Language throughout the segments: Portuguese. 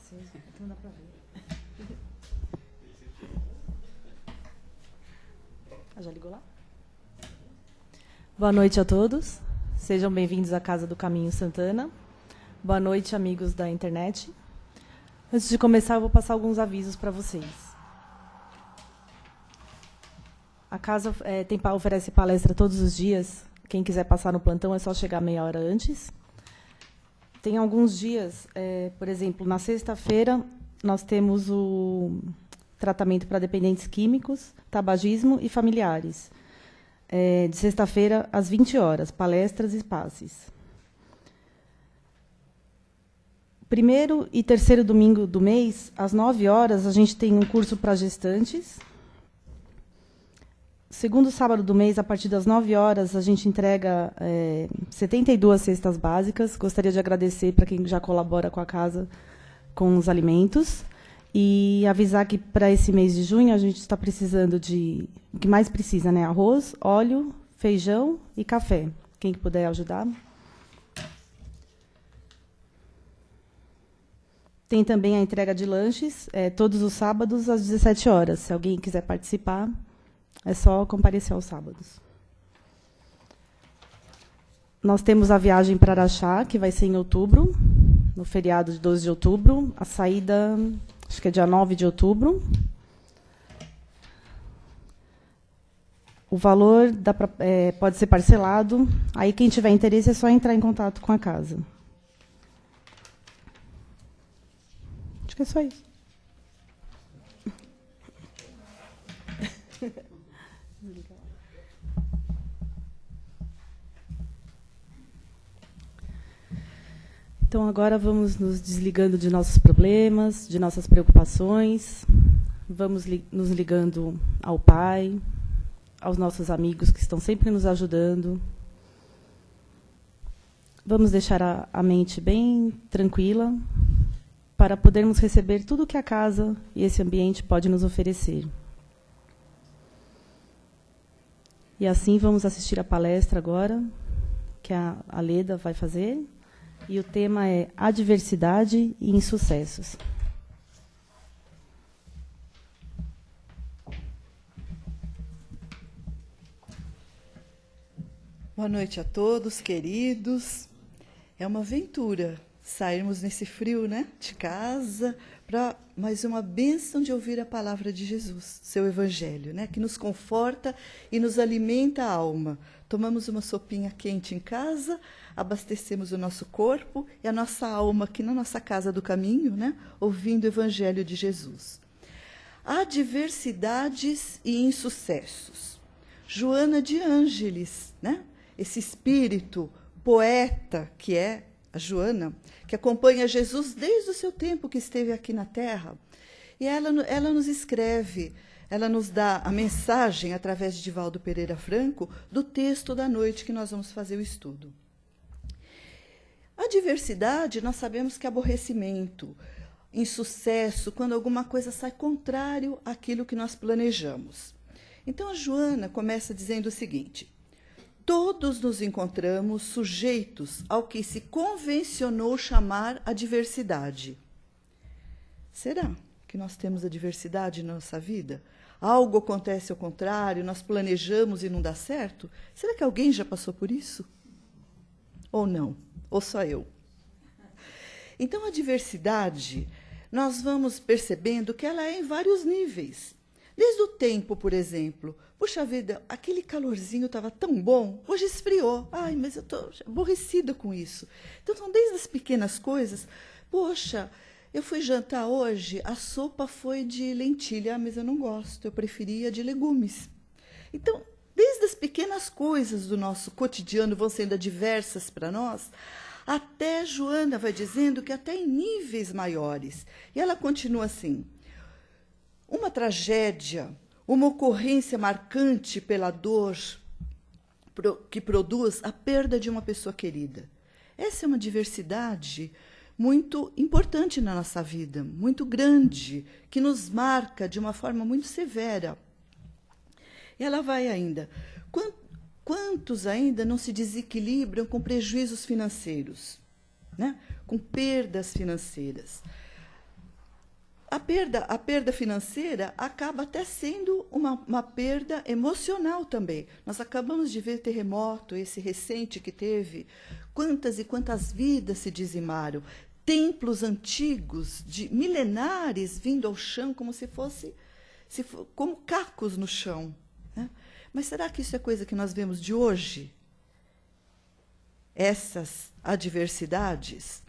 acesa, então não dá para ver. Já ligou lá? Boa noite a todos. Sejam bem-vindos à Casa do Caminho Santana. Boa noite, amigos da internet. Antes de começar, eu vou passar alguns avisos para vocês. A casa oferece palestra todos os dias. Quem quiser passar no plantão é só chegar meia hora antes. Tem alguns dias, por exemplo, na sexta-feira, nós temos o tratamento para dependentes químicos, tabagismo e familiares. De sexta-feira, às 20 horas, palestras e passes. Primeiro e terceiro domingo do mês, às 9 horas, a gente tem um curso para gestantes. Segundo sábado do mês, a partir das 9 horas, a gente entrega 72 cestas básicas. Gostaria de agradecer para quem já colabora com a casa com os alimentos. E avisar que, para esse mês de junho, a gente está precisando de... O que mais precisa, né? Arroz, óleo, feijão e café. Quem puder ajudar. Tem também a entrega de lanches, todos os sábados, às 17 horas. Se alguém quiser participar, é só comparecer aos sábados. Nós temos a viagem para Araxá, que vai ser em outubro, no feriado de 12 de outubro. A saída, acho que é dia 9 de outubro. O valor pode ser parcelado. Aí, quem tiver interesse, é só entrar em contato com a casa. Acho que é só isso. Então, agora vamos nos desligando de nossos problemas, de nossas preocupações. Vamos nos ligando ao Pai, aos nossos amigos que estão sempre nos ajudando. Vamos deixar a mente bem tranquila para podermos receber tudo o que a casa e esse ambiente pode nos oferecer. E assim vamos assistir a palestra agora, que a Leda vai fazer. E o tema é Adversidade e Insucessos. Boa noite a todos, queridos. É uma aventura sairmos nesse frio, né, de casa, para mais uma bênção de ouvir a palavra de Jesus, seu Evangelho, né, que nos conforta e nos alimenta a alma. Tomamos uma sopinha quente em casa, abastecemos o nosso corpo e a nossa alma aqui na nossa casa do caminho, né, ouvindo o Evangelho de Jesus. Adversidades e insucessos. Joana de Ângeles, né, esse espírito poeta que é a Joana, que acompanha Jesus desde o seu tempo que esteve aqui na Terra. E ela nos escreve, ela nos dá a mensagem, através de Divaldo Pereira Franco, do texto da noite que nós vamos fazer o estudo. A adversidade, nós sabemos que é aborrecimento, insucesso, quando alguma coisa sai contrário àquilo que nós planejamos. Então, a Joana começa dizendo o seguinte: todos nos encontramos sujeitos ao que se convencionou chamar adversidade. Será que nós temos adversidade na nossa vida? Algo acontece ao contrário, nós planejamos e não dá certo? Será que alguém já passou por isso? Ou não? Ou só eu? Então, a adversidade, nós vamos percebendo que ela é em vários níveis. Desde o tempo, por exemplo, puxa vida, aquele calorzinho estava tão bom, hoje esfriou. Ai, mas eu estou aborrecida com isso. Então, são desde as pequenas coisas. Poxa, eu fui jantar hoje, a sopa foi de lentilha, mas eu não gosto, eu preferia de legumes. Então, desde as pequenas coisas do nosso cotidiano vão sendo adversas para nós, até Joana vai dizendo que até em níveis maiores. E ela continua assim: uma tragédia, uma ocorrência marcante pela dor que produz a perda de uma pessoa querida. Essa é uma diversidade muito importante na nossa vida, muito grande, que nos marca de uma forma muito severa. E ela vai ainda: quantos ainda não se desequilibram com prejuízos financeiros, né? Com perdas financeiras? a perda financeira acaba até sendo uma perda emocional também. Nós acabamos de ver terremoto, esse recente que teve. Quantas e quantas vidas se dizimaram. Templos antigos, milenares, vindo ao chão como se fosse como cacos no chão. Né? Mas será que isso é coisa que nós vemos de hoje? Essas adversidades?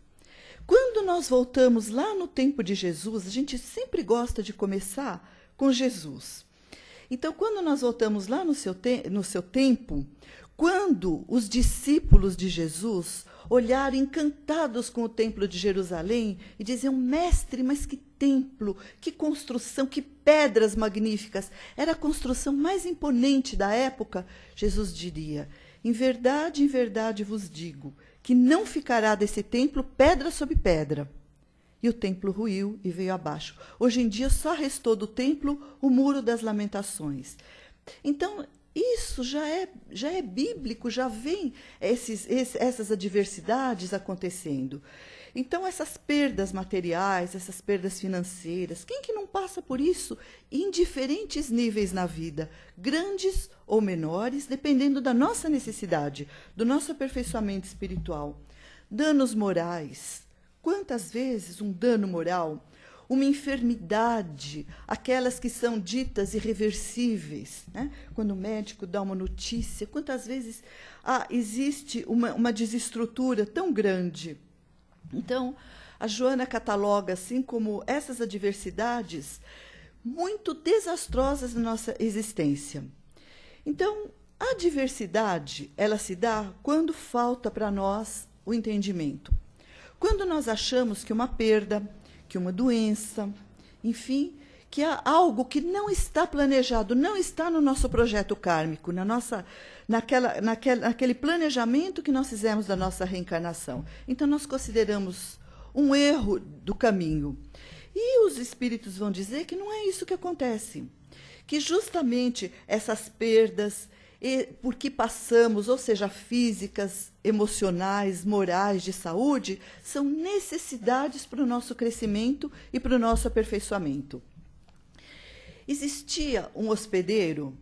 Quando nós voltamos lá no tempo de Jesus, a gente sempre gosta de começar com Jesus. Então, quando nós voltamos lá no seu tempo, quando os discípulos de Jesus olharam encantados com o templo de Jerusalém e diziam, mestre, mas que templo, que construção, que pedras magníficas. Era a construção mais imponente da época. Jesus diria, em verdade vos digo, que não ficará desse templo pedra sobre pedra. E o templo ruiu e veio abaixo. Hoje em dia só restou do templo o muro das lamentações. Então, isso já é bíblico, já vem essas adversidades acontecendo. Então, essas perdas materiais, essas perdas financeiras, quem que não passa por isso em diferentes níveis na vida, grandes ou menores, dependendo da nossa necessidade, do nosso aperfeiçoamento espiritual. Danos morais. Quantas vezes um dano moral, uma enfermidade, aquelas que são ditas irreversíveis, né? Quando o médico dá uma notícia, quantas vezes existe uma desestrutura tão grande. Então, a Joana cataloga, assim como essas adversidades, muito desastrosas na nossa existência. Então, a adversidade, ela se dá quando falta para nós o entendimento. Quando nós achamos que uma perda, que uma doença, enfim, que há algo que não está planejado, não está no nosso projeto kármico, naquele planejamento que nós fizemos da nossa reencarnação. Então, nós consideramos um erro do caminho. E os espíritos vão dizer que não é isso que acontece. Que justamente essas perdas, por que passamos, ou seja, físicas, emocionais, morais, de saúde, são necessidades para o nosso crescimento e para o nosso aperfeiçoamento. Existia um hospedeiro,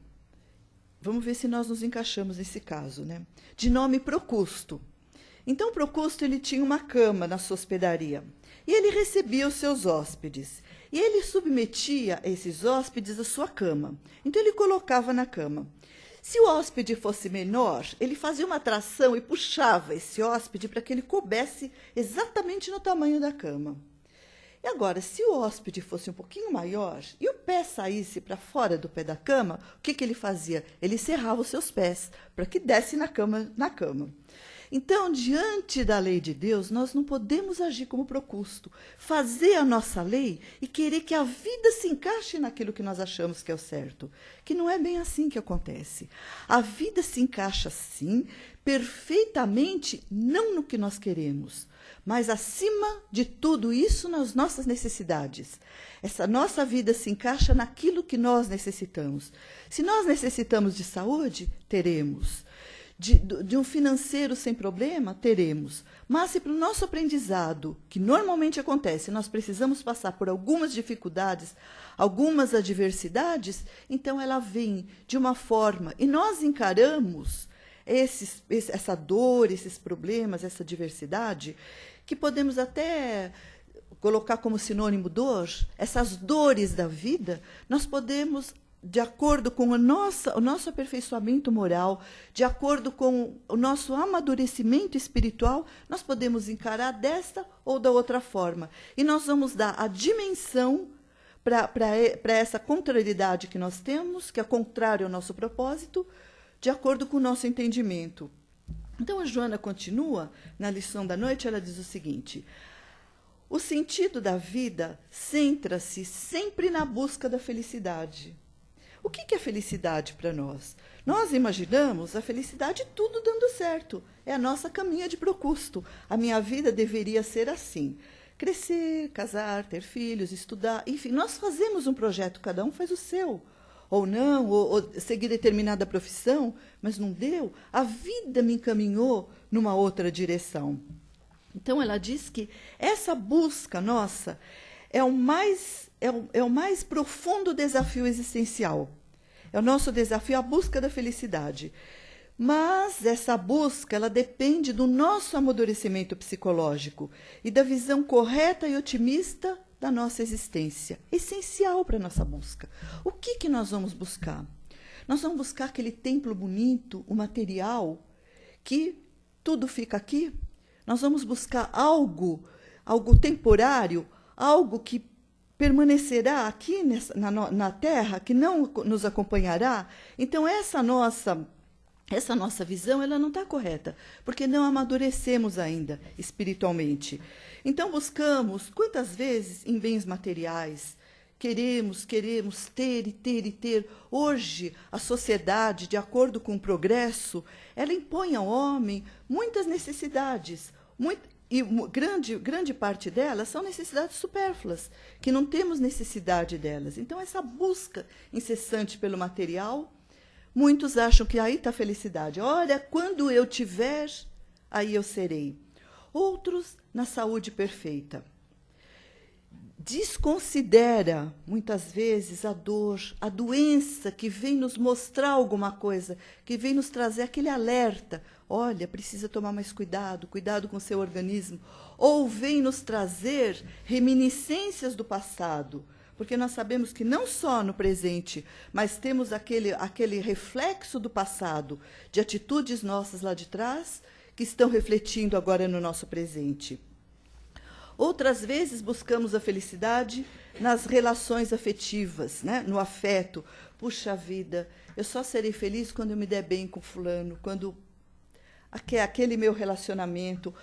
vamos ver se nós nos encaixamos nesse caso, né? De nome Procusto. Então, Procusto ele tinha uma cama na sua hospedaria e ele recebia os seus hóspedes. E ele submetia esses hóspedes à sua cama. Então, ele colocava na cama. Se o hóspede fosse menor, ele fazia uma tração e puxava esse hóspede para que ele coubesse exatamente no tamanho da cama. E agora, se o hóspede fosse um pouquinho maior e o pé saísse para fora do pé da cama, o que ele fazia? Ele cerrava os seus pés para que desse na cama. Então, diante da lei de Deus, nós não podemos agir como Procusto, fazer a nossa lei e querer que a vida se encaixe naquilo que nós achamos que é o certo, que não é bem assim que acontece. A vida se encaixa, sim, perfeitamente, não no que nós queremos, mas acima de tudo isso, nas nossas necessidades. Essa nossa vida se encaixa naquilo que nós necessitamos. Se nós necessitamos de saúde, teremos. De um financeiro sem problema, teremos. Mas se para o nosso aprendizado, que normalmente acontece, nós precisamos passar por algumas dificuldades, algumas adversidades, então ela vem de uma forma, e nós encaramos essa dor, esses problemas, essa adversidade, que podemos até colocar como sinônimo dor, essas dores da vida, nós podemos, de acordo com o nosso aperfeiçoamento moral, de acordo com o nosso amadurecimento espiritual, nós podemos encarar desta ou da outra forma. E nós vamos dar a dimensão para essa contrariedade que nós temos, que é contrário ao nosso propósito, de acordo com o nosso entendimento. Então, a Joana continua, na lição da noite, ela diz o seguinte: o sentido da vida centra-se sempre na busca da felicidade. O que é felicidade para nós? Nós imaginamos a felicidade tudo dando certo. É a nossa caminha de Procusto. A minha vida deveria ser assim. Crescer, casar, ter filhos, estudar, enfim, nós fazemos um projeto, cada um faz o seu. Ou não, ou seguir determinada profissão, mas não deu. A vida me encaminhou numa outra direção. Então, ela diz que essa busca nossa, é o mais profundo desafio existencial. É o nosso desafio, a busca da felicidade. Mas essa busca, ela depende do nosso amadurecimento psicológico e da visão correta e otimista da nossa existência. Essencial para a nossa busca. O que nós vamos buscar? Nós vamos buscar aquele templo bonito, o material, que tudo fica aqui? Nós vamos buscar algo temporário, algo que permanecerá aqui na Terra, que não nos acompanhará? Então, essa nossa visão, ela não está correta, porque não amadurecemos ainda espiritualmente. Então, buscamos, quantas vezes, em bens materiais, queremos ter e ter e ter. Hoje, a sociedade, de acordo com o progresso, ela impõe ao homem muitas necessidades, e grande parte delas são necessidades supérfluas, que não temos necessidade delas. Então, essa busca incessante pelo material, muitos acham que aí está a felicidade. Olha, quando eu tiver, aí eu serei. Outros, na saúde perfeita. Desconsidera, muitas vezes, a dor, a doença que vem nos mostrar alguma coisa, que vem nos trazer aquele alerta. Olha, precisa tomar mais cuidado com o seu organismo. Ou vem nos trazer reminiscências do passado, porque nós sabemos que não só no presente, mas temos aquele reflexo do passado, de atitudes nossas lá de trás, que estão refletindo agora no nosso presente. Outras vezes buscamos a felicidade nas relações afetivas, né? No afeto. Puxa vida, eu só serei feliz quando eu me der bem com fulano, quando aquele meu relacionamento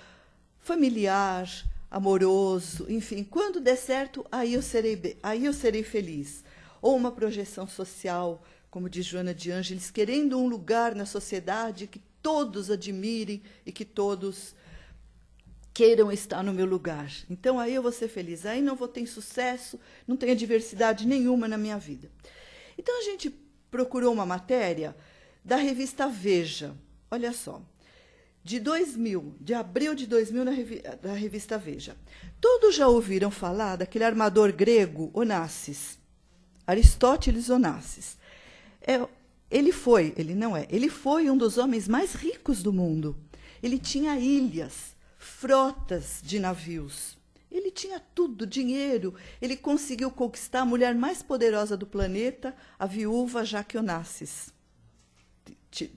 familiar, amoroso, enfim, quando der certo, aí eu serei feliz. Ou uma projeção social, como diz Joana de Ângeles, querendo um lugar na sociedade que todos admirem e que todos queiram estar no meu lugar. Então, aí eu vou ser feliz. Aí não vou ter sucesso, não tenho diversidade nenhuma na minha vida. Então, a gente procurou uma matéria da revista Veja. Olha só. De abril de 2000, na revista Veja. Todos já ouviram falar daquele armador grego, Onassis. Aristóteles Onassis. Ele foi um dos homens mais ricos do mundo. Ele tinha ilhas, frotas de navios. Ele tinha tudo, dinheiro. Ele conseguiu conquistar a mulher mais poderosa do planeta, a viúva Jaque Onassis.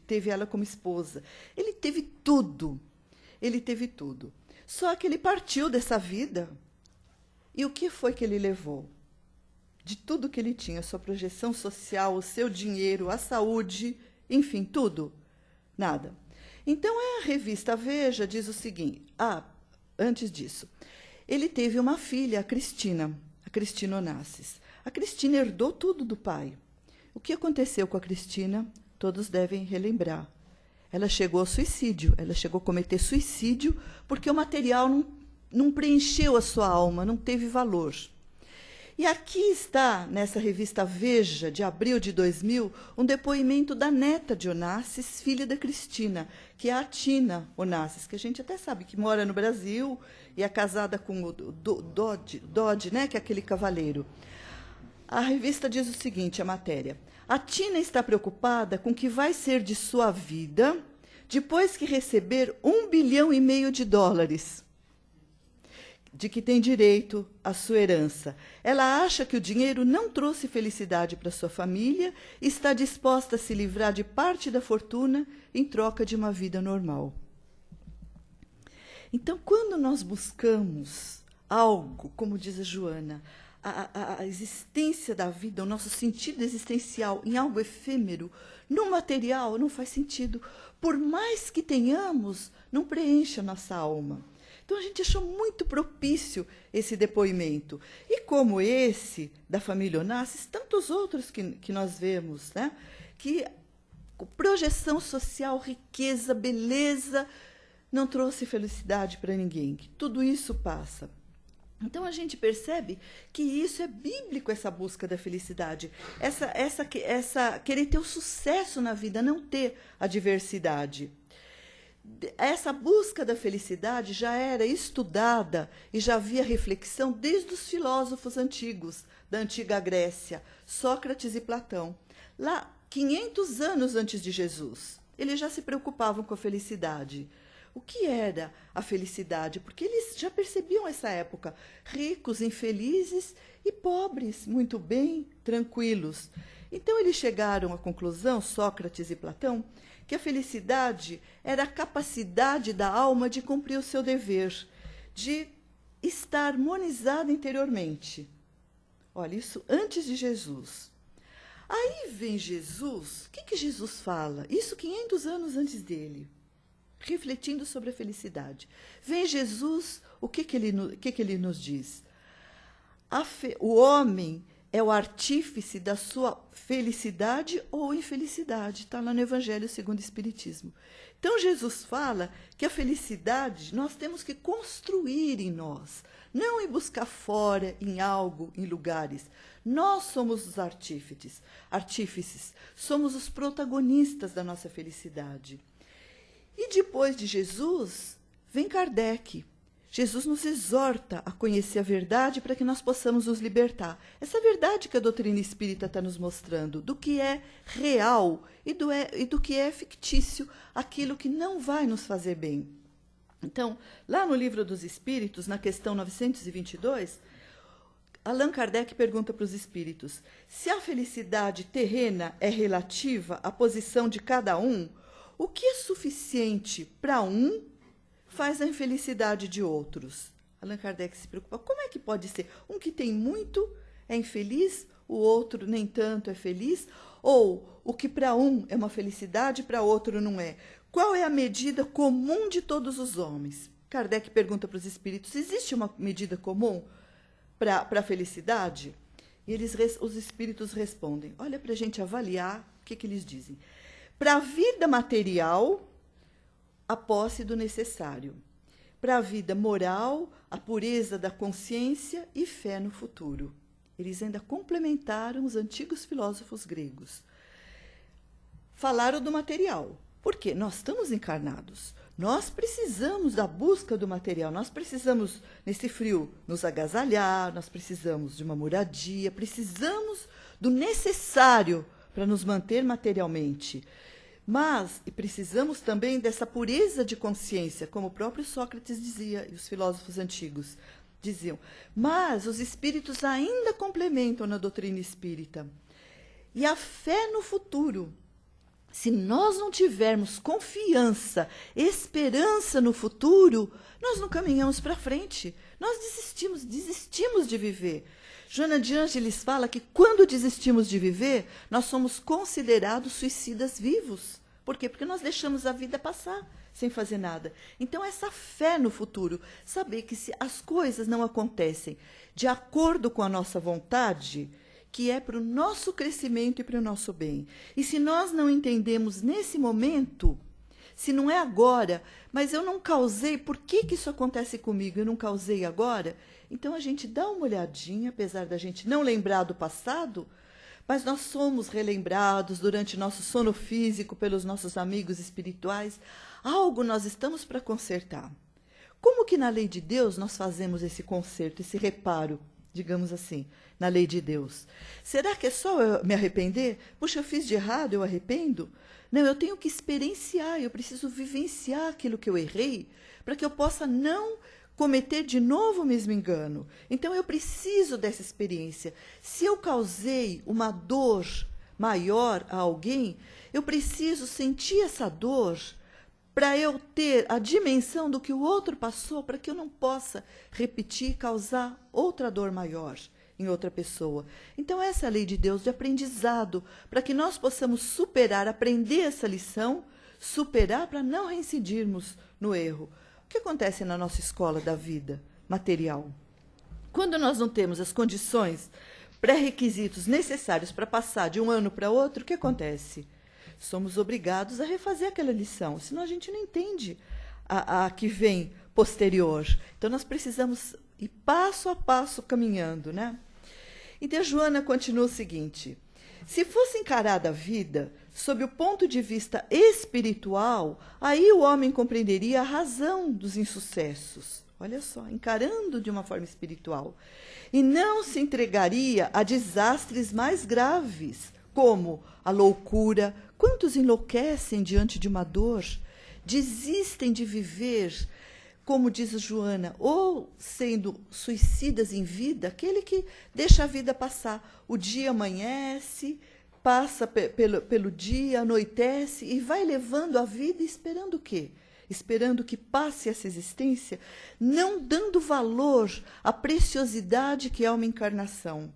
Teve ela como esposa. Ele teve tudo. Só que ele partiu dessa vida. E o que foi que ele levou? De tudo que ele tinha, a sua projeção social, o seu dinheiro, a saúde, enfim, tudo. Nada. Então, a revista Veja diz o seguinte. Antes disso, ele teve uma filha, a Cristina Onassis. A Cristina herdou tudo do pai. O que aconteceu com a Cristina? Todos devem relembrar. Ela chegou ao suicídio, ela chegou a cometer suicídio porque o material não preencheu a sua alma, não teve valor. E aqui está, nessa revista Veja, de abril de 2000, um depoimento da neta de Onassis, filha da Cristina, que é a Tina Onassis, que a gente até sabe que mora no Brasil e é casada com o Dodge, né, que é aquele cavaleiro. A revista diz o seguinte, a matéria. A Tina está preocupada com o que vai ser de sua vida depois que receber $1,5 bilhão de dólares, de que tem direito à sua herança. Ela acha que o dinheiro não trouxe felicidade para sua família e está disposta a se livrar de parte da fortuna em troca de uma vida normal. Então, quando nós buscamos algo, como diz a Joana, a existência da vida, o nosso sentido existencial em algo efêmero, no material, não faz sentido. Por mais que tenhamos, não preenche a nossa alma. Então, a gente achou muito propício esse depoimento. E como esse, da família Onassis, tantos outros que nós vemos, né? Que projeção social, riqueza, beleza, não trouxe felicidade para ninguém. Que tudo isso passa. Então, a gente percebe que isso é bíblico, essa busca da felicidade. Essa querer ter o sucesso na vida, não ter a diversidade. essa busca da felicidade já era estudada e já havia reflexão desde os filósofos antigos, da antiga Grécia, Sócrates e Platão. Lá, 500 anos antes de Jesus, eles já se preocupavam com a felicidade. O que era a felicidade? Porque eles já percebiam essa época, ricos, infelizes e pobres, muito bem, tranquilos. Então eles chegaram à conclusão, Sócrates e Platão, que a felicidade era a capacidade da alma de cumprir o seu dever, de estar harmonizada interiormente. Olha, isso antes de Jesus. Aí vem Jesus, o que Jesus fala? Isso 500 anos antes dele, refletindo sobre a felicidade. Vem Jesus, o que ele nos diz? O homem é o artífice da sua felicidade ou infelicidade. Está lá no Evangelho segundo o Espiritismo. Então, Jesus fala que a felicidade nós temos que construir em nós, não ir buscar fora, em algo, em lugares. Nós somos os artífices, somos os protagonistas da nossa felicidade. E depois de Jesus, vem Kardec. Jesus nos exorta a conhecer a verdade para que nós possamos nos libertar. Essa verdade que a doutrina espírita está nos mostrando, do que é real e do que é fictício, aquilo que não vai nos fazer bem. Então, lá no Livro dos Espíritos, na questão 922, Allan Kardec pergunta para os espíritos: se a felicidade terrena é relativa à posição de cada um, o que é suficiente para um faz a infelicidade de outros? Allan Kardec se preocupa. Como é que pode ser? Um que tem muito é infeliz, o outro nem tanto é feliz? Ou o que para um é uma felicidade, para outro não é? Qual é a medida comum de todos os homens? Kardec pergunta para os espíritos: existe uma medida comum para a felicidade? E os espíritos respondem. Olha, para a gente avaliar o que eles dizem. Para a vida material, a posse do necessário. Para a vida moral, a pureza da consciência e fé no futuro. Eles ainda complementaram os antigos filósofos gregos. Falaram do material. Por quê? Nós estamos encarnados. Nós precisamos da busca do material. Nós precisamos, nesse frio, nos agasalhar, nós precisamos de uma moradia, precisamos do necessário para nos manter materialmente. Mas, e precisamos também dessa pureza de consciência, como o próprio Sócrates dizia, e os filósofos antigos diziam. Mas os espíritos ainda complementam na doutrina espírita. E a fé no futuro. Se nós não tivermos confiança, esperança no futuro, nós não caminhamos para frente. Nós desistimos de viver. Joana de Ângeles fala que quando desistimos de viver, nós somos considerados suicidas vivos. Por quê? Porque nós deixamos a vida passar sem fazer nada. Então, essa fé no futuro, saber que se as coisas não acontecem de acordo com a nossa vontade, que é para o nosso crescimento e para o nosso bem. E se nós não entendemos nesse momento, se não é agora, mas eu não causei, por que isso acontece comigo? Eu não causei agora? Então a gente dá uma olhadinha, apesar da gente não lembrar do passado, mas nós somos relembrados durante nosso sono físico pelos nossos amigos espirituais. Algo nós estamos para consertar. Como que na lei de Deus nós fazemos esse conserto, esse reparo, digamos assim, na lei de Deus? Será que é só eu me arrepender? Puxa, eu fiz de errado, eu arrependo? Não, eu tenho que experienciar, eu preciso vivenciar aquilo que eu errei, para que eu possa não cometer de novo o mesmo engano. Então, eu preciso dessa experiência. Se eu causei uma dor maior a alguém, eu preciso sentir essa dor para eu ter a dimensão do que o outro passou, para que eu não possa repetir e causar outra dor maior em outra pessoa. Então, essa é a lei de Deus de aprendizado, para que nós possamos superar, aprender essa lição, superar para não reincidirmos no erro. O que acontece na nossa escola da vida material? Quando nós não temos as condições, pré-requisitos necessários para passar de um ano para outro, o que acontece? Somos obrigados a refazer aquela lição, senão a gente não entende a que vem posterior. Então, nós precisamos ir passo a passo caminhando, né? Então, Joana continua o seguinte: se fosse encarada a vida sob o ponto de vista espiritual, aí o homem compreenderia a razão dos insucessos. Olha só, encarando de uma forma espiritual. E não se entregaria a desastres mais graves, como a loucura. Quantos enlouquecem diante de uma dor? Desistem de viver, como diz Joana, ou sendo suicidas em vida, aquele que deixa a vida passar. O dia amanhece, passa pelo dia, anoitece e vai levando a vida esperando o quê? Esperando que passe essa existência, não dando valor à preciosidade que é uma encarnação.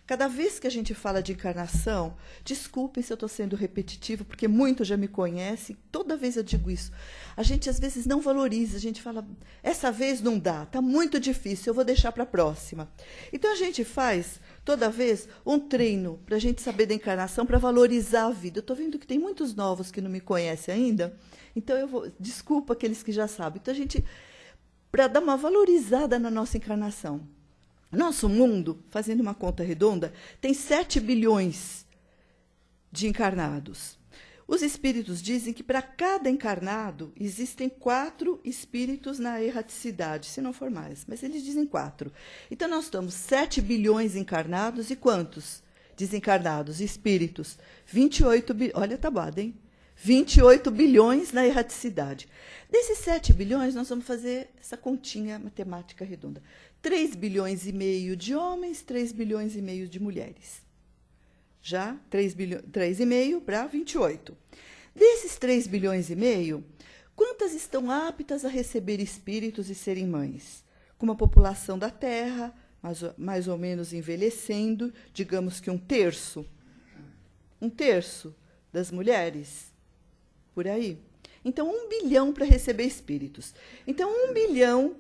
Cada vez que a gente fala de encarnação, desculpem se eu estou sendo repetitivo, porque muitos já me conhecem, toda vez eu digo isso. A gente às vezes não valoriza, a gente fala, essa vez não dá, está muito difícil, eu vou deixar para a próxima. Então a gente faz, toda vez, um treino para a gente saber da encarnação, para valorizar a vida. Eu estou vendo que tem muitos novos que não me conhecem ainda, então desculpa aqueles que já sabem. Então a gente, para dar uma valorizada na nossa encarnação. Nosso mundo, fazendo uma conta redonda, tem 7 bilhões de encarnados. Os espíritos dizem que para cada encarnado existem 4 espíritos na erraticidade, se não for mais, mas eles dizem 4. Então nós estamos 7 bilhões encarnados e quantos desencarnados? Espíritos. 28 bilhões, olha a tabuada, hein? 28 bilhões na erraticidade. Desses 7 bilhões, nós vamos fazer essa continha matemática redonda. 3 bilhões e meio de homens, 3 bilhões e meio de mulheres. Já 3,5 para 28. Desses 3 bilhões e meio, quantas estão aptas a receber espíritos e serem mães? Com uma população da Terra, mais ou menos envelhecendo, digamos que 1/3. 1/3 das mulheres, por aí. Então, 1 bilhão para receber espíritos. Então, 1 bilhão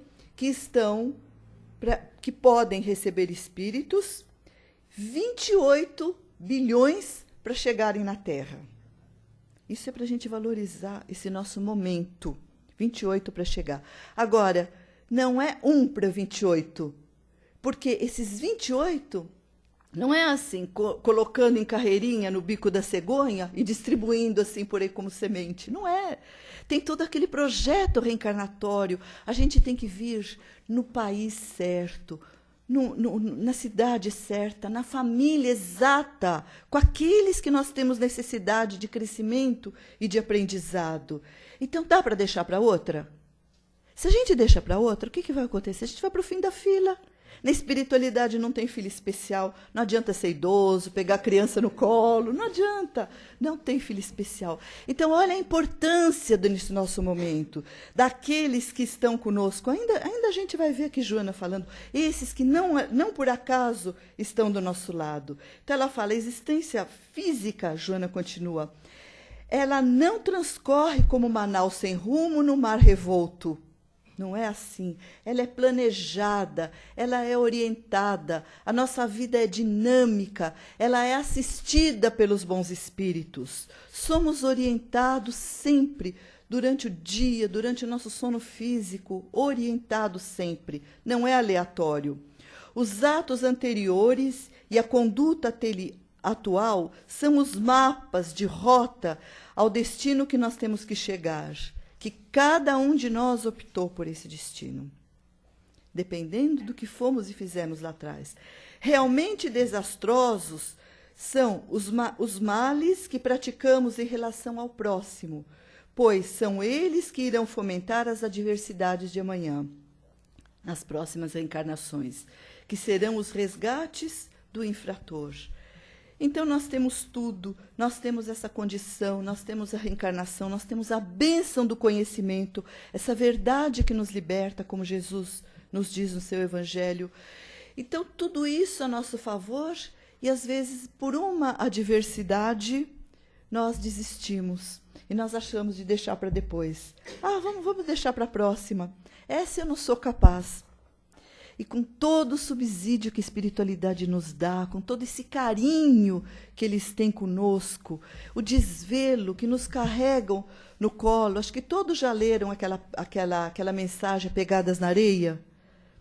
que podem receber espíritos, 28 bilhões para chegarem na Terra. Isso é para a gente valorizar esse nosso momento. 28 para chegar. Agora, não é 1 para 28, porque esses 28 não é assim, colocando em carreirinha no bico da cegonha e distribuindo assim por aí como semente. Não é. Tem todo aquele projeto reencarnatório. A gente tem que vir no país certo, na cidade certa, na família exata, com aqueles que nós temos necessidade de crescimento e de aprendizado. Então, dá para deixar para outra? Se a gente deixa para outra, o que vai acontecer? A gente vai para o fim da fila. Na espiritualidade não tem filho especial, não adianta ser idoso, pegar a criança no colo, não adianta, não tem filho especial. Então, olha a importância desse nosso momento, daqueles que estão conosco. Ainda a gente vai ver aqui Joana falando, esses que não por acaso estão do nosso lado. Então, ela fala, a existência física, Joana continua, ela não transcorre como uma nau sem rumo no mar revolto. Não é assim. Ela é planejada, ela é orientada, a nossa vida é dinâmica, ela é assistida pelos bons espíritos. Somos orientados sempre, durante o dia, durante o nosso sono físico, orientados sempre, não é aleatório. Os atos anteriores e a conduta atual são os mapas de rota ao destino que nós temos que chegar. Que cada um de nós optou por esse destino, dependendo do que fomos e fizemos lá atrás. Realmente desastrosos são os males que praticamos em relação ao próximo, pois são eles que irão fomentar as adversidades de amanhã, nas próximas reencarnações, que serão os resgates do infrator. Então, nós temos tudo, nós temos essa condição, nós temos a reencarnação, nós temos a bênção do conhecimento, essa verdade que nos liberta, como Jesus nos diz no seu Evangelho. Então, tudo isso a nosso favor, e às vezes, por uma adversidade, nós desistimos, e nós achamos de deixar para depois. Vamos deixar para a próxima. Essa eu não sou capaz. E com todo o subsídio que a espiritualidade nos dá, com todo esse carinho que eles têm conosco, o desvelo que nos carregam no colo. Acho que todos já leram aquela mensagem, Pegadas na Areia.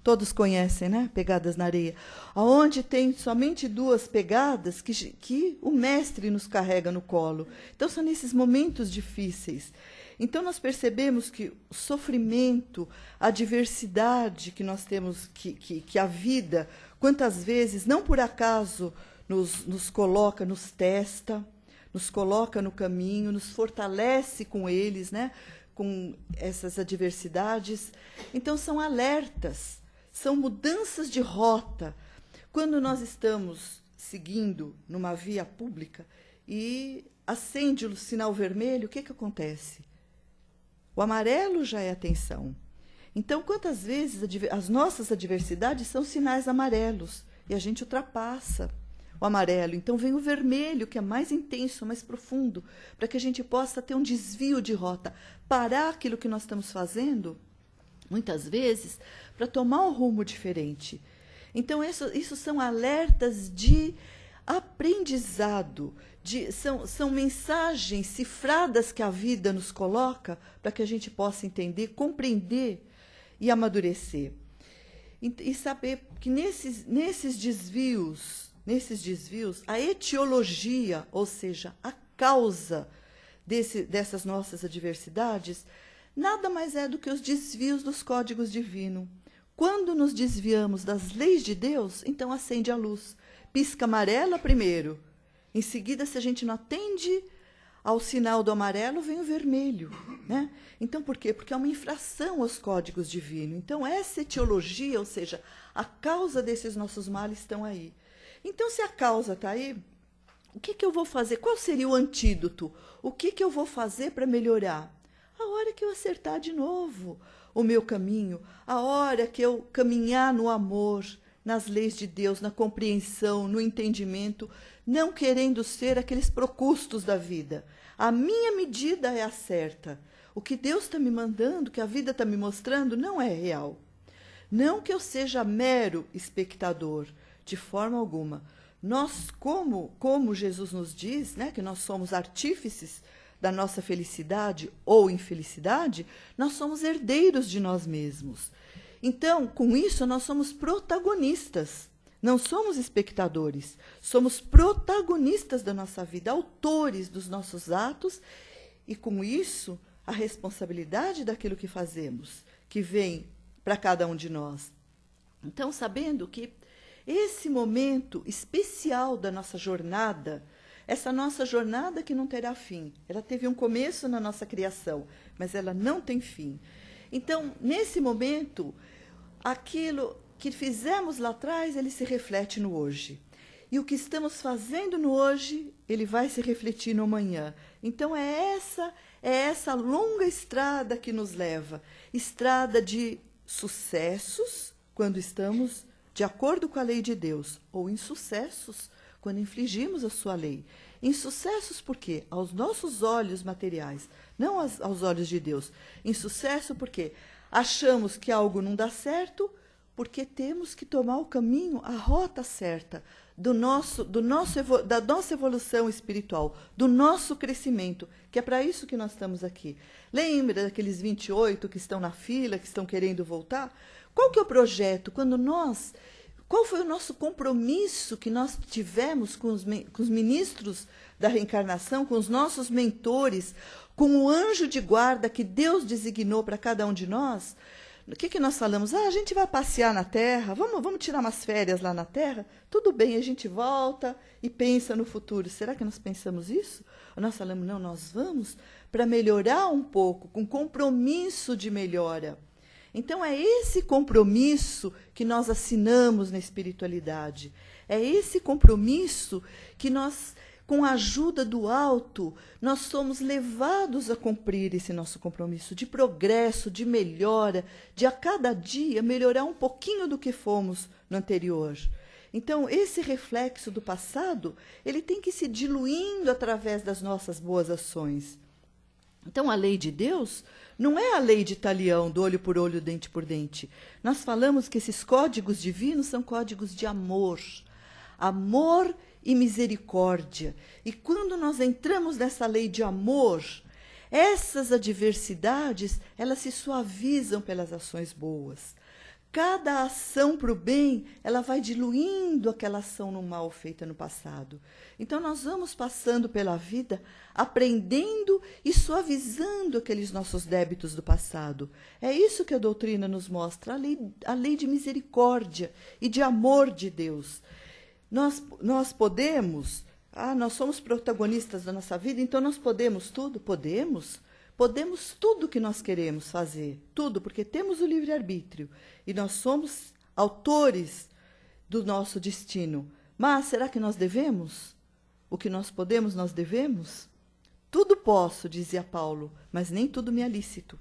Todos conhecem, né? Pegadas na areia. Onde tem somente 2 pegadas que o mestre nos carrega no colo. Então, são nesses momentos difíceis. Então, nós percebemos que o sofrimento, a adversidade que nós temos, que a vida, quantas vezes, não por acaso, nos coloca, nos testa, nos coloca no caminho, nos fortalece com eles, né? Com essas adversidades. Então, são alertas, são mudanças de rota. Quando nós estamos seguindo numa via pública e acende o sinal vermelho, o que acontece? O amarelo já é atenção. Então, quantas vezes as nossas adversidades são sinais amarelos e a gente ultrapassa o amarelo. Então, vem o vermelho, que é mais intenso, mais profundo, para que a gente possa ter um desvio de rota, parar aquilo que nós estamos fazendo, muitas vezes, para tomar um rumo diferente. Então, isso são alertas de aprendizado, são mensagens cifradas que a vida nos coloca para que a gente possa entender, compreender e amadurecer. E saber que nesses desvios, a etiologia, ou seja, a causa dessas nossas adversidades, nada mais é do que os desvios dos códigos divinos. Quando nos desviamos das leis de Deus, então acende a luz. Pisca amarela primeiro. Em seguida, se a gente não atende ao sinal do amarelo, vem o vermelho, né? Então, por quê? Porque é uma infração aos códigos divinos. Então, essa etiologia, ou seja, a causa desses nossos males estão aí. Então, se a causa está aí, o que eu vou fazer? Qual seria o antídoto? O que eu vou fazer para melhorar? A hora que eu acertar de novo o meu caminho, a hora que eu caminhar no amor, nas leis de Deus, na compreensão, no entendimento, não querendo ser aqueles procustos da vida. A minha medida é a certa. O que Deus está me mandando, que a vida está me mostrando, não é real. Não que eu seja mero espectador, de forma alguma. Nós, como Jesus nos diz, né, que nós somos artífices da nossa felicidade ou infelicidade, nós somos herdeiros de nós mesmos. Então, com isso, nós somos protagonistas, não somos espectadores, somos protagonistas da nossa vida, autores dos nossos atos, e com isso, a responsabilidade daquilo que fazemos, que vem para cada um de nós. Então, sabendo que esse momento especial da nossa jornada, essa nossa jornada que não terá fim, ela teve um começo na nossa criação, mas ela não tem fim. Então, nesse momento, aquilo que fizemos lá atrás, ele se reflete no hoje. E o que estamos fazendo no hoje, ele vai se refletir no amanhã. Então, é essa longa estrada que nos leva. Estrada de sucessos, quando estamos de acordo com a lei de Deus, ou insucessos, quando infligimos a sua lei. Insucessos por quê? Aos nossos olhos materiais, não aos olhos de Deus. Insucesso porque achamos que algo não dá certo, porque temos que tomar o caminho, a rota certa da nossa evolução espiritual, do nosso crescimento, que é para isso que nós estamos aqui. Lembra daqueles 28 que estão na fila, que estão querendo voltar? Qual que é o projeto? Qual foi o nosso compromisso que nós tivemos com os ministros da reencarnação, com os nossos mentores, com o anjo de guarda que Deus designou para cada um de nós? O que nós falamos? A gente vai passear na Terra, vamos tirar umas férias lá na Terra? Tudo bem, a gente volta e pensa no futuro. Será que nós pensamos isso? Ou nós falamos, não, nós vamos para melhorar um pouco, com compromisso de melhora. Então, é esse compromisso que nós assinamos na espiritualidade. É esse compromisso que nós, com a ajuda do alto, nós somos levados a cumprir esse nosso compromisso de progresso, de melhora, de a cada dia melhorar um pouquinho do que fomos no anterior. Então, esse reflexo do passado, ele tem que ir se diluindo através das nossas boas ações. Então, a lei de Deus não é a lei de Talião, do olho por olho, dente por dente. Nós falamos que esses códigos divinos são códigos de amor. Amor e misericórdia. E quando nós entramos nessa lei de amor, essas adversidades, elas se suavizam pelas ações boas. Cada ação para o bem, ela vai diluindo aquela ação no mal feita no passado. Então, nós vamos passando pela vida, aprendendo e suavizando aqueles nossos débitos do passado. É isso que a doutrina nos mostra, a lei de misericórdia e de amor de Deus. Nós podemos, nós somos protagonistas da nossa vida, então nós podemos tudo? Podemos. Podemos tudo o que nós queremos fazer, tudo, porque temos o livre-arbítrio e nós somos autores do nosso destino. Mas será que nós devemos? O que nós podemos, nós devemos? Tudo posso, dizia Paulo, mas nem tudo me é lícito.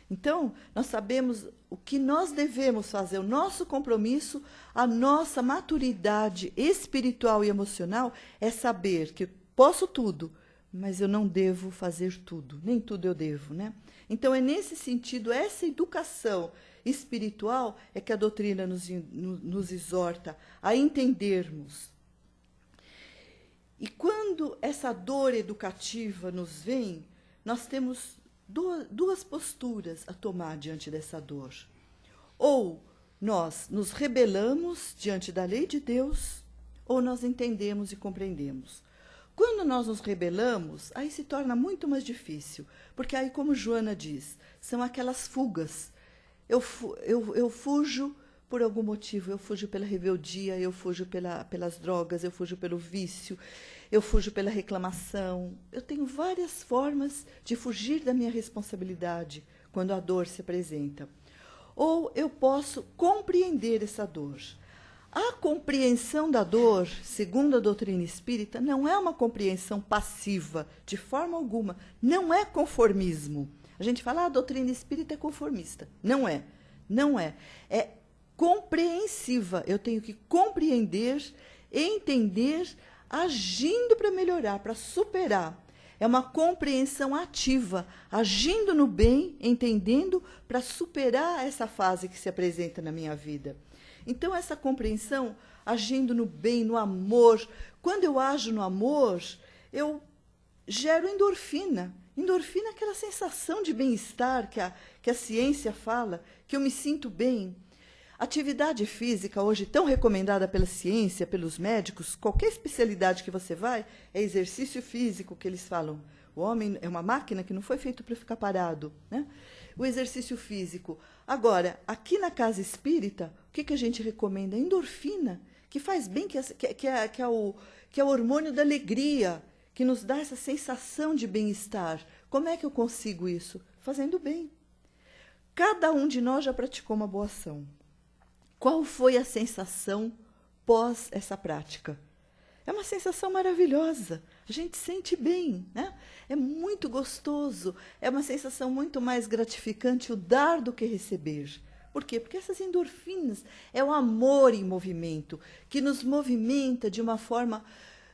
Então, nós sabemos o que nós devemos fazer, o nosso compromisso, a nossa maturidade espiritual e emocional é saber que posso tudo, mas eu não devo fazer tudo, nem tudo eu devo, né? Então, é nesse sentido, essa educação espiritual é que a doutrina nos exorta a entendermos. E quando essa dor educativa nos vem, nós temos duas posturas a tomar diante dessa dor. Ou nós nos rebelamos diante da lei de Deus, ou nós entendemos e compreendemos. Quando nós nos rebelamos, aí se torna muito mais difícil, porque aí, como Joana diz, são aquelas fugas. Eu fujo por algum motivo, eu fujo pela rebeldia, eu fujo pelas drogas, eu fujo pelo vício, eu fujo pela reclamação. Eu tenho várias formas de fugir da minha responsabilidade quando a dor se apresenta. Ou eu posso compreender essa dor. A compreensão da dor, segundo a doutrina espírita, não é uma compreensão passiva, de forma alguma. Não é conformismo. A gente fala, a doutrina espírita é conformista. Não é. Não é. É compreensiva. Eu tenho que compreender, entender, agindo para melhorar, para superar. É uma compreensão ativa, agindo no bem, entendendo, para superar essa fase que se apresenta na minha vida. Então, essa compreensão, agindo no bem, no amor. Quando eu ajo no amor, eu gero endorfina. Endorfina é aquela sensação de bem-estar que a ciência fala, que eu me sinto bem. Atividade física, hoje tão recomendada pela ciência, pelos médicos, qualquer especialidade que você vai, é exercício físico que eles falam. O homem é uma máquina que não foi feito para ficar parado, né? O exercício físico. Agora, aqui na casa espírita, o que a gente recomenda? Endorfina, que faz bem, que é o hormônio da alegria, que nos dá essa sensação de bem-estar. Como é que eu consigo isso? Fazendo bem. Cada um de nós já praticou uma boa ação. Qual foi a sensação pós essa prática? É uma sensação maravilhosa. A gente sente bem, né? É muito gostoso. É uma sensação muito mais gratificante o dar do que receber. Por quê? Porque essas endorfinas é o amor em movimento, que nos movimenta de uma forma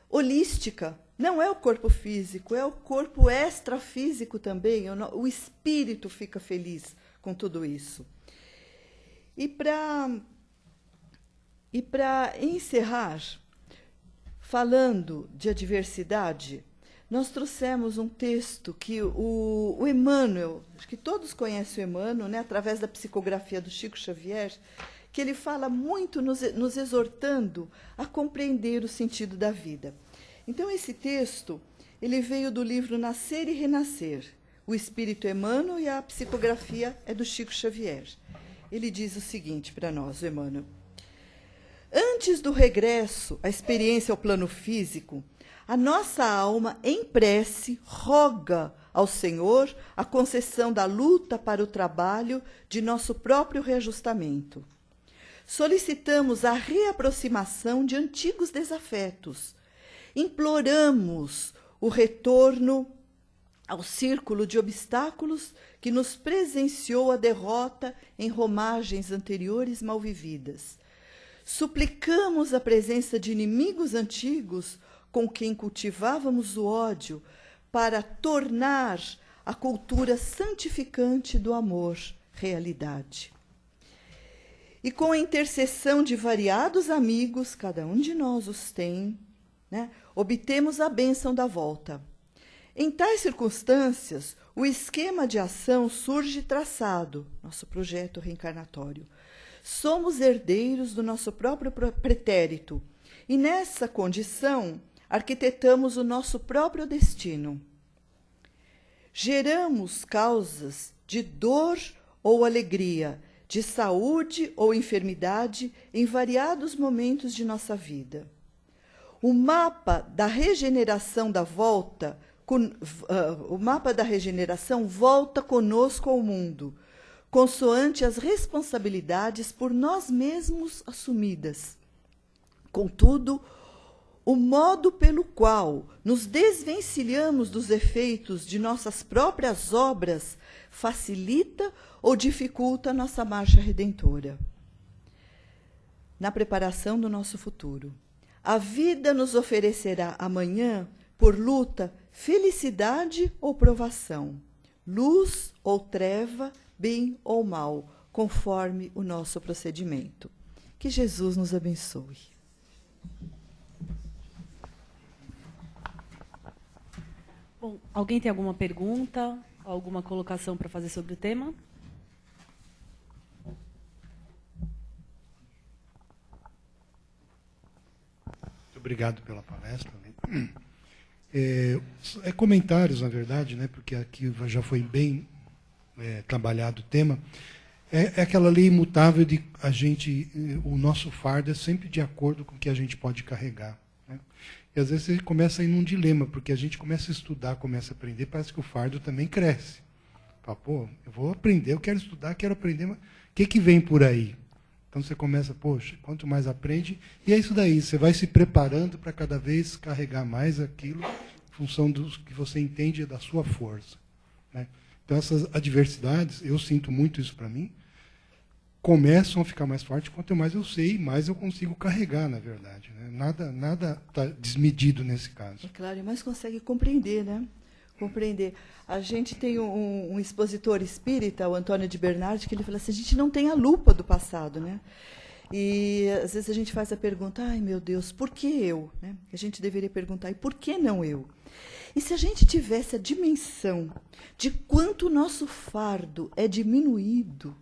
holística. Não é o corpo físico, é o corpo extrafísico também. O espírito fica feliz com tudo isso. E para encerrar, falando de adversidade, nós trouxemos um texto que o Emmanuel, acho que todos conhecem o Emmanuel, né, através da psicografia do Chico Xavier, que ele fala muito nos exortando a compreender o sentido da vida. Então, esse texto, ele veio do livro Nascer e Renascer. O Espírito Emmanuel e a psicografia é do Chico Xavier. Ele diz o seguinte para nós, o Emmanuel. Antes do regresso à experiência ao plano físico, a nossa alma, em prece, roga ao Senhor a concessão da luta para o trabalho de nosso próprio reajustamento. Solicitamos a reaproximação de antigos desafetos. Imploramos o retorno ao círculo de obstáculos que nos presenciou a derrota em romagens anteriores mal vividas. Suplicamos a presença de inimigos antigos com quem cultivávamos o ódio para tornar a cultura santificante do amor realidade. E com a intercessão de variados amigos, cada um de nós os tem, né, obtemos a bênção da volta. Em tais circunstâncias, o esquema de ação surge traçado, nosso projeto reencarnatório, somos herdeiros do nosso próprio pretérito. E nessa condição, arquitetamos o nosso próprio destino. Geramos causas de dor ou alegria, de saúde ou enfermidade em variados momentos de nossa vida. O mapa da regeneração volta conosco ao mundo, consoante as responsabilidades por nós mesmos assumidas. Contudo, o modo pelo qual nos desvencilhamos dos efeitos de nossas próprias obras facilita ou dificulta a nossa marcha redentora. Na preparação do nosso futuro, a vida nos oferecerá amanhã, por luta, felicidade ou provação, luz ou treva, bem ou mal, conforme o nosso procedimento. Que Jesus nos abençoe. Bom, alguém tem alguma pergunta, alguma colocação para fazer sobre o tema? Muito obrigado pela palestra. Comentários, na verdade, né, porque aqui já foi bem trabalhado o tema. É aquela lei imutável de o nosso fardo é sempre de acordo com o que a gente pode carregar. Né? E às vezes você começa a ir num dilema, porque a gente começa a estudar, começa a aprender, parece que o fardo também cresce. Fala, pô, eu vou aprender, eu quero estudar, quero aprender, mas o que vem por aí? Então você começa, poxa, quanto mais aprende, e é isso daí, você vai se preparando para cada vez carregar mais aquilo, em função do que você entende da sua força. Né? Então essas adversidades, eu sinto muito isso para mim, começam a ficar mais fortes, quanto mais eu sei, mais eu consigo carregar, na verdade. Né? Nada está desmedido nesse caso. É claro, mas consegue compreender, né? Compreender. A gente tem um expositor espírita, o Antônio de Bernardi, que ele fala assim, a gente não tem a lupa do passado, né? E às vezes a gente faz a pergunta, ai meu Deus, por que eu? Né? A gente deveria perguntar, e por que não eu? E se a gente tivesse a dimensão de quanto o nosso fardo é diminuído,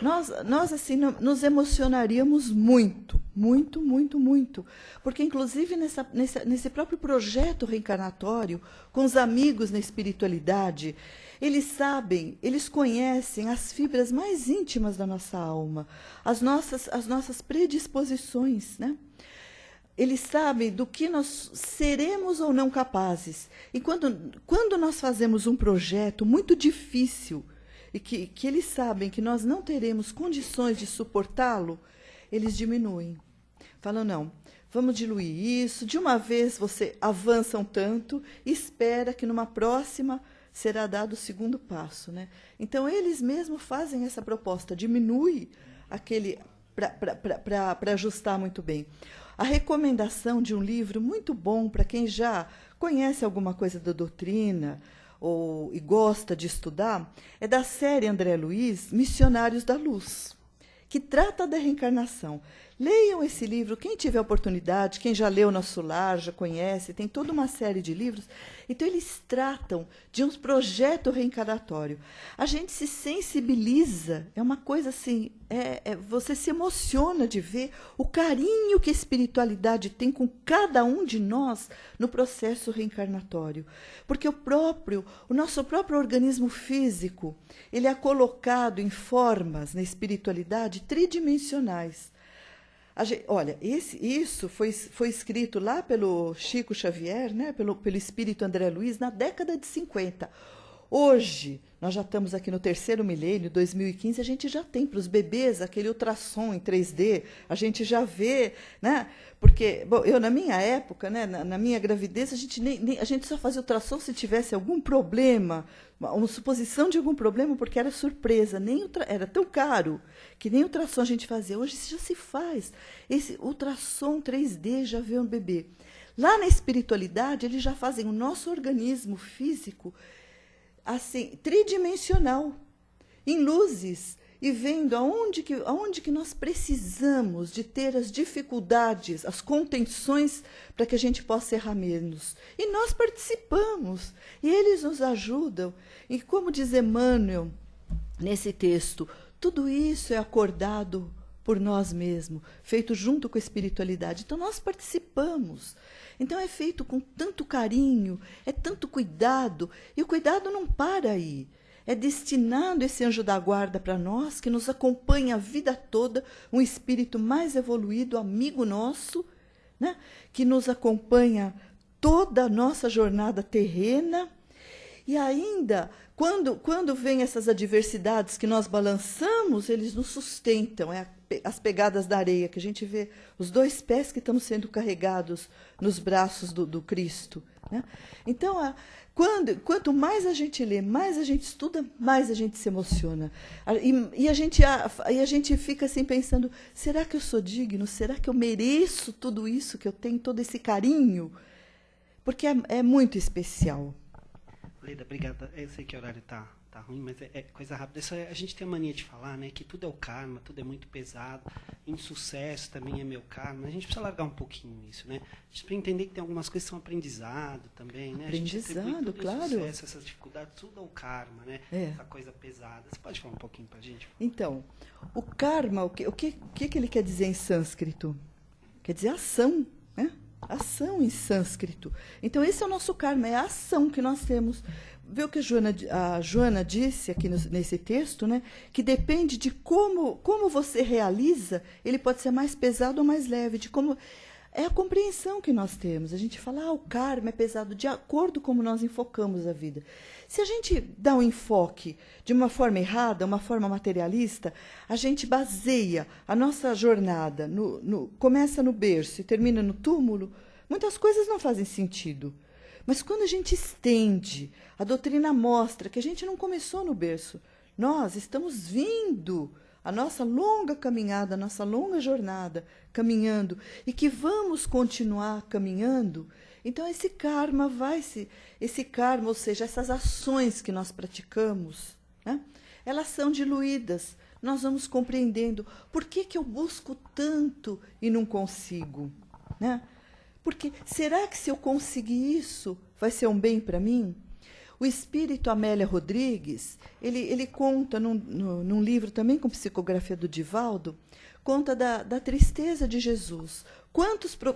nós assim, nos emocionaríamos muito, muito, muito, muito. Porque, inclusive, nesse próprio projeto reencarnatório, com os amigos na espiritualidade, eles sabem, eles conhecem as fibras mais íntimas da nossa alma, as nossas predisposições, né? Eles sabem do que nós seremos ou não capazes. E quando nós fazemos um projeto muito difícil, e que eles sabem que nós não teremos condições de suportá-lo, eles diminuem. Falam, não, vamos diluir isso, de uma vez você avança um tanto e espera que numa próxima será dado o segundo passo. Né? Então, eles mesmos fazem essa proposta, diminui aquele para ajustar muito bem. A recomendação de um livro muito bom para quem já conhece alguma coisa da doutrina, e gosta de estudar, é da série André Luiz, Missionários da Luz, que trata da reencarnação. Leiam esse livro, quem tiver oportunidade, quem já leu Nosso Lar, já conhece, tem toda uma série de livros. Então, eles tratam de um projeto reencarnatório. A gente se sensibiliza, é uma coisa assim, você se emociona de ver o carinho que a espiritualidade tem com cada um de nós no processo reencarnatório. Porque o nosso próprio organismo físico, ele é colocado em formas na espiritualidade tridimensionais. Olha, isso foi escrito lá pelo Chico Xavier, né, pelo espírito André Luiz, na década de 50. Hoje, nós já estamos aqui no 3º milênio, 2015, a gente já tem para os bebês aquele ultrassom em 3D, a gente já vê, né? Porque, bom, eu na minha época, né, na minha gravidez, a gente só fazia ultrassom se tivesse algum problema, uma suposição de algum problema, porque era surpresa, era tão caro que nem ultrassom a gente fazia. Hoje já se faz. Esse ultrassom 3D já vê um bebê. Lá na espiritualidade, eles já fazem o nosso organismo físico assim, tridimensional, em luzes, e vendo aonde que nós precisamos de ter as dificuldades, as contenções para que a gente possa errar menos. E nós participamos, e eles nos ajudam. E como diz Emmanuel nesse texto, tudo isso é acordado por nós mesmos, feito junto com a espiritualidade. Então, nós participamos. Então, é feito com tanto carinho, é tanto cuidado, e o cuidado não para aí. É destinado esse anjo da guarda para nós, que nos acompanha a vida toda, um espírito mais evoluído, amigo nosso, né? Que nos acompanha toda a nossa jornada terrena. E ainda, quando vem essas adversidades que nós balançamos, eles nos sustentam. As pegadas da areia, que a gente vê os 2 pés que estão sendo carregados nos braços do Cristo, né? Então, quanto mais a gente lê, mais a gente estuda, mais a gente se emociona. E a gente fica assim pensando, será que eu sou digno? Será que eu mereço tudo isso que eu tenho, todo esse carinho? Porque é muito especial. Leda, obrigada. Eu sei que o horário está ruim, mas é coisa rápida. A gente tem a mania de falar, né, que tudo é o karma, tudo é muito pesado. Insucesso também é meu karma. A gente precisa largar um pouquinho isso, né? A gente precisa entender que tem algumas coisas que são aprendizado também, né? Aprendizado, claro. Insucesso, essas dificuldades, tudo é o karma, né? Essa coisa pesada. Você pode falar um pouquinho para a gente? Então, o karma, o que ele quer dizer em sânscrito? Quer dizer ação, né? Ação em sânscrito. Então, esse é o nosso karma, é a ação que nós temos. Vê o que a Joana disse aqui nesse texto, né? Que depende de como você realiza, ele pode ser mais pesado ou mais leve, de como é a compreensão que nós temos. A gente fala, o karma é pesado de acordo com como nós enfocamos a vida. Se a gente dá um enfoque de uma forma errada, uma forma materialista, a gente baseia a nossa jornada, começa no berço e termina no túmulo, muitas coisas não fazem sentido. Mas quando a gente estende, a doutrina mostra que a gente não começou no berço. Nós estamos vindo a nossa longa caminhada, a nossa longa jornada, caminhando, e que vamos continuar caminhando. Então, esse karma, ou seja, essas ações que nós praticamos, né, elas são diluídas. Nós vamos compreendendo por que eu busco tanto e não consigo, né? Porque será que se eu conseguir isso, vai ser um bem para mim? O espírito Amélia Rodrigues, ele conta num livro também com psicografia do Divaldo, conta da tristeza de Jesus.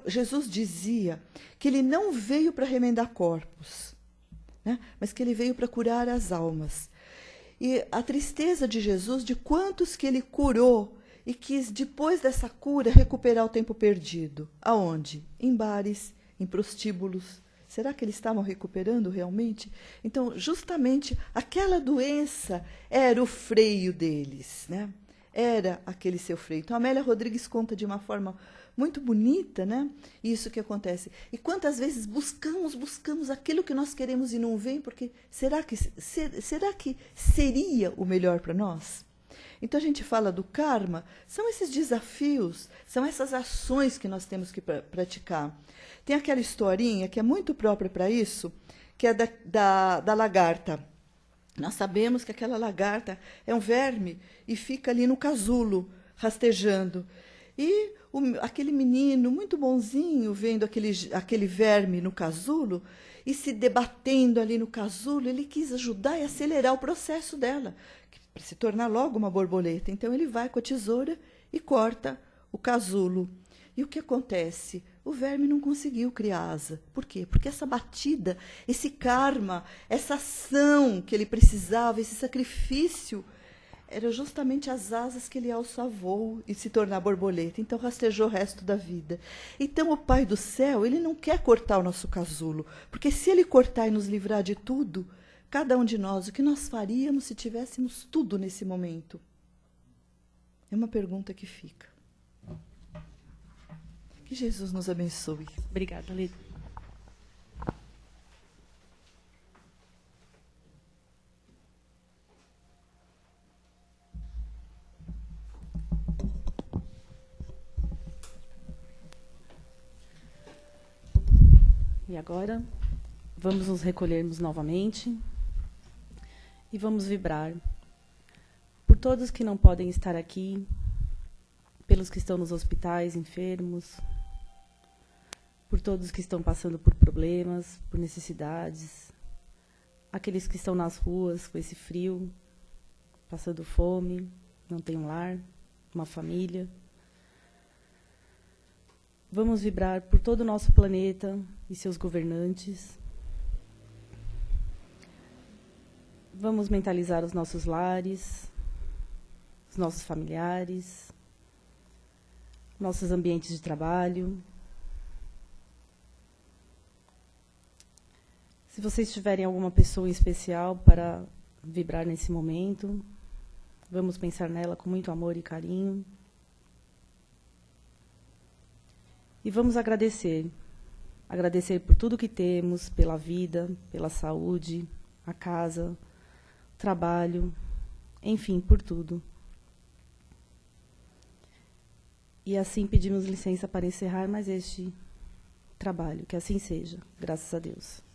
Jesus dizia que ele não veio para remendar corpos, né? Mas que ele veio para curar as almas. E a tristeza de Jesus, de quantos que ele curou e quis, depois dessa cura, recuperar o tempo perdido. Aonde? Em bares, em prostíbulos. Será que eles estavam recuperando realmente? Então, justamente, aquela doença era o freio deles, né? Era aquele seu freio. Então, a Amélia Rodrigues conta de uma forma muito bonita, né? Isso que acontece. E quantas vezes buscamos aquilo que nós queremos e não vem, porque será que seria o melhor para nós? Então, a gente fala do karma, são esses desafios, são essas ações que nós temos que praticar. Tem aquela historinha que é muito própria para isso, que é da lagarta. Nós sabemos que aquela lagarta é um verme e fica ali no casulo, rastejando. E aquele menino muito bonzinho, vendo aquele verme no casulo e se debatendo ali no casulo, ele quis ajudar e acelerar o processo dela, para se tornar logo uma borboleta. Então, ele vai com a tesoura e corta o casulo. E o que acontece? O verme não conseguiu criar asa. Por quê? Porque essa batida, esse karma, essa ação que ele precisava, esse sacrifício, eram justamente as asas que ele alçou voo e se tornar borboleta. Então, rastejou o resto da vida. Então, o Pai do Céu, ele não quer cortar o nosso casulo, porque se ele cortar e nos livrar de tudo, cada um de nós, o que nós faríamos se tivéssemos tudo nesse momento? É uma pergunta que fica. Que Jesus nos abençoe. Obrigada, Leda. E agora, vamos nos recolhermos novamente e vamos vibrar por todos que não podem estar aqui, pelos que estão nos hospitais, enfermos, por todos que estão passando por problemas, por necessidades, aqueles que estão nas ruas com esse frio, passando fome, não tem um lar, uma família. Vamos vibrar por todo o nosso planeta e seus governantes. Vamos mentalizar os nossos lares, os nossos familiares, nossos ambientes de trabalho. Se vocês tiverem alguma pessoa em especial para vibrar nesse momento, vamos pensar nela com muito amor e carinho. E vamos agradecer. Agradecer por tudo que temos, pela vida, pela saúde, a casa, o trabalho, enfim, por tudo. E assim pedimos licença para encerrar mais este trabalho. Que assim seja, graças a Deus.